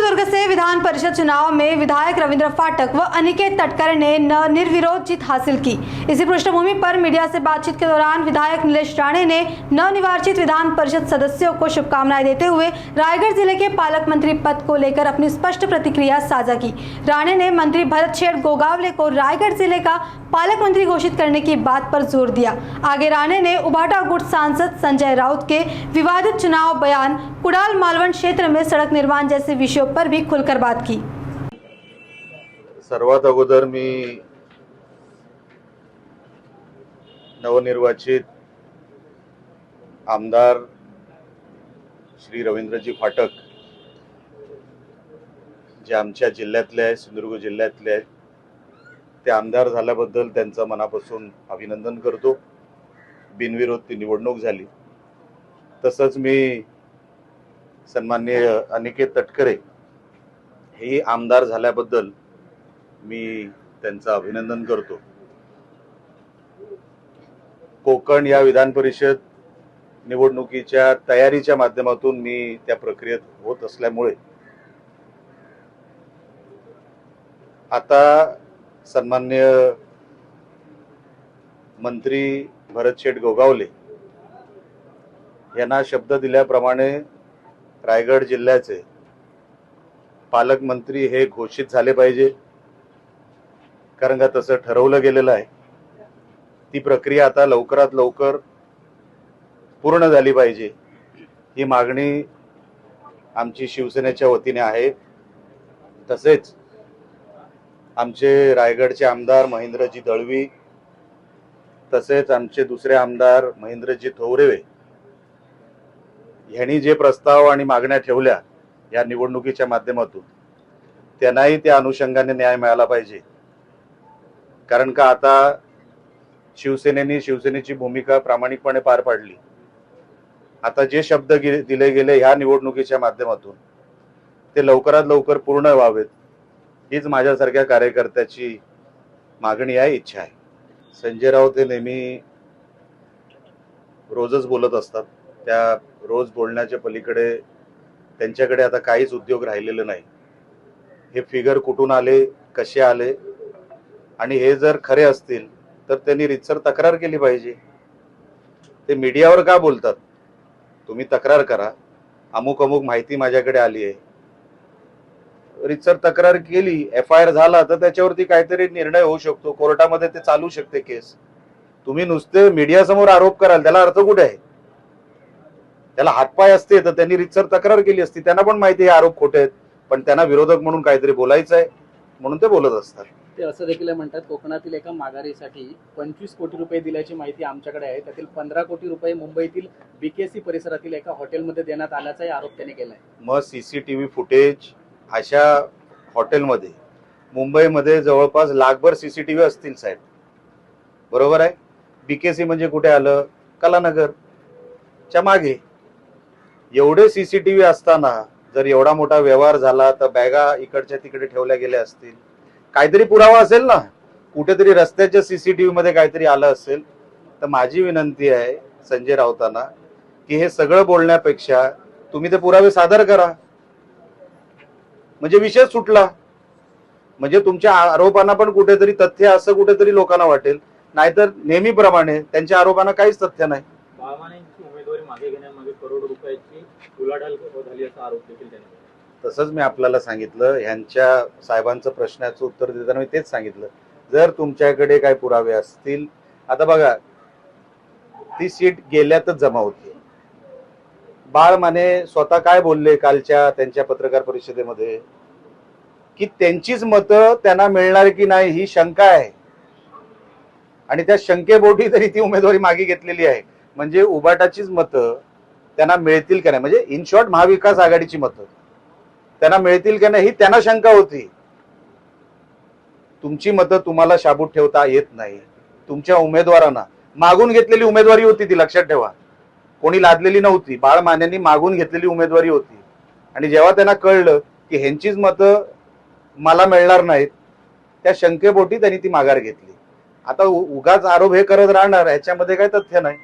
सिंधुदुर्ग से विधान परिषद चुनाव में विधायक रविंद्र फाटक व अनिकेत तटकरे ने निर्विरोध जीत हासिल की। इसी पृष्ठभूमि पर मीडिया से बातचीत के दौरान विधायक नीलेश राणे ने नवनिर्वाचित विधान परिषद सदस्यों को शुभकामनाएं देते हुए रायगढ़ जिले के पालक मंत्री पद को लेकर अपनी स्पष्ट प्रतिक्रिया साझा की। राणे ने मंत्री भरत शेठ गोगावले को रायगढ़ जिले का पालक मंत्री घोषित करने की बात पर जोर दिया। आगे राणे ने उभाटा गुट सांसद संजय राउत के विवादित चुनाव बयान, कुडाल मालवण क्षेत्र में सड़क निर्माण जैसे विषयों पर भी खुलकर बात की। सर्वात अगोदर मी नवनिर्वाचित आमदार श्री रवींद्रजी फाटक जे आमच्या जिल्ह्यातले आहे, सिंधुदुर्ग जिल्ह्यातले आहे, ते आमदार झाल्याबद्दल त्यांचं मनापासून अभिनंदन करतो। बिनविरोध ती निवडणूक झाली। तसंच मी सन्माननीय अनिकेत तटकरे हे आमदार झाल्याबद्दल मी त्यांचं अभिनंदन करतो। कोकण या विधान परिषद निवडणुकीच्या तयारीच्या माध्यमातून मी त्या प्रक्रियेत होत असल्यामुळे आता सन्माननीय मंत्री भरत शेठ गोगावले यांना शब्द दिल्याप्रमाणे रायगड जिल्ह्याचे पालकमंत्री हे घोषित झाले पाहिजे, कारण का तसं ठरवलं गेलेलं आहे। ती प्रक्रिया आता लवकरात लवकर पूर्ण झाली पाहिजे ही मागणी आमची शिवसेनेच्या वतीने आहे। तसेच आमचे रायगडचे आमदार महेंद्रजी दळवी, तसेच आमचे दुसरे आमदार महेंद्रजी थोरवे यांनी जे प्रस्ताव आणि मागण्या ठेवल्या या निवडणुकीच्या माध्यमातून, त्यांनाही त्या अनुषंगाने न्याय मिळाला पाहिजे। कारण का आता शिवसेनेची भूमिका प्रामाणिकपणे पार पाडली। आता जे शब्द दिले गेले ह्या निवडणुकीच्या माध्यमातून ते लवकरात लवकर पूर्ण व्हावेत हीच माझ्यासारख्या कार्यकर्त्याची मागणी आहे, इच्छा आहे। संजय राऊत हे नेहमी रोजच बोलत असतात। त्या रोज बोलण्याच्या पलीकडे त्यांच्याकडे आता काहीच उद्योग राहिलेले नाही। हे फिगर कुठून आले, कसे आले, आणि हे जर खरे असतील तर त्यांनी रीतसर तक्रार केली पाहिजे। ते मीडियावर का बोलतात? तुम्ही तक्रार करा, अमुक अमुक माहिती माझ्याकडे आली आहे, रीतसर तक्रार केली, FIR झाला तर त्याच्यावरती काहीतरी निर्णय होऊ शकतो, कोर्टामध्ये ते चालू शकते केस। तुम्ही नुसते मीडिया समोर आरोप कराल, त्याला अर्थ कुठे आहे? त्याला हातपाय असते तर त्यांनी रीतसर तक्रार केली असती। त्यांना पण माहिती आहे आरोप खोटे आहेत, पण त्यांना विरोधक म्हणून काहीतरी बोलायचं आहे म्हणून ते बोलत असतात। ते असं देखील म्हणतात कोकणातील एका माघारीसाठी 25 कोटी रुपये दिल्याची माहिती आमच्याकडे आहे। त्यातील 15 कोटी रुपये मुंबईतील BKC परिसरातील एका हॉटेलमध्ये देण्यात आल्याचाही आरोप त्यांनी केलाय। मग CCTV फुटेज अशा हॉटेलमध्ये मुंबईमध्ये जवळपास लाखभर CCTV असतील साहेब, बरोबर आहे? BKC म्हणजे कुठे आलं? कलानगरच्या मागे। एवढे CCTV असताना जर एवढा मोठा व्यवहार झाला तर बॅगा इकडच्या तिकडे ठेवल्या गेल्या असतील, काहीतरी पुरावा असेल ना, कुठेतरी रस्त्याच्या CCTV मध्ये काहीतरी आलं असेल। तर माझी विनंती आहे संजय राऊतांना की हे सगळं बोलण्यापेक्षा तुम्ही ते पुरावे सादर करा, म्हणजे विषय सुटला। म्हणजे तुमच्या आरोपांना पण कुठेतरी तथ्य असं कुठेतरी लोकांना वाटेल, नाहीतर नेहमीप्रमाणे त्यांच्या आरोपांना काहीच तथ्य नाही। उमेदवारी मागे घेण्यामागे करोड रुपयाची उलाढाल झाली असा आरोप देखील त्यांनी। तसंच मी आपल्याला सांगितलं, ह्यांच्या साहेबांचं प्रश्नाचं उत्तर देताना मी तेच सांगितलं, जर तुमच्याकडे काही पुरावे असतील। आता बघा, ती सीट गेल्यातच जमा होती। बाळ माने स्वतः काय बोलले कालच्या त्यांच्या पत्रकार परिषदेमध्ये की त्यांचीच मतं त्यांना मिळणार की नाही ही शंका आहे, आणि त्या शंकेपोटी तरी ती उमेदवारी मागे घेतलेली आहे। म्हणजे उभाटाचीच मतं त्यांना मिळतील का नाही, म्हणजे इन शॉर्ट महाविकास आघाडीची मतं त्यांना मिळतील का नाही ही त्यांना शंका होती। तुमची मतं तुम्हाला शाबूत ठेवता येत नाही। तुमच्या उमेदवारांना मागून घेतलेली उमेदवारी होती ती, लक्षात ठेवा, कोणी लादलेली नव्हती। बाळ मानेंनी मागून घेतलेली उमेदवारी होती, आणि जेव्हा त्यांना कळलं की ह्यांचीच मतं मला मिळणार नाहीत, त्या शंकेपोटी त्यांनी ती माघार घेतली। आता उगाच आरोप हे करत राहणार, ह्याच्यामध्ये काही तथ्य नाही।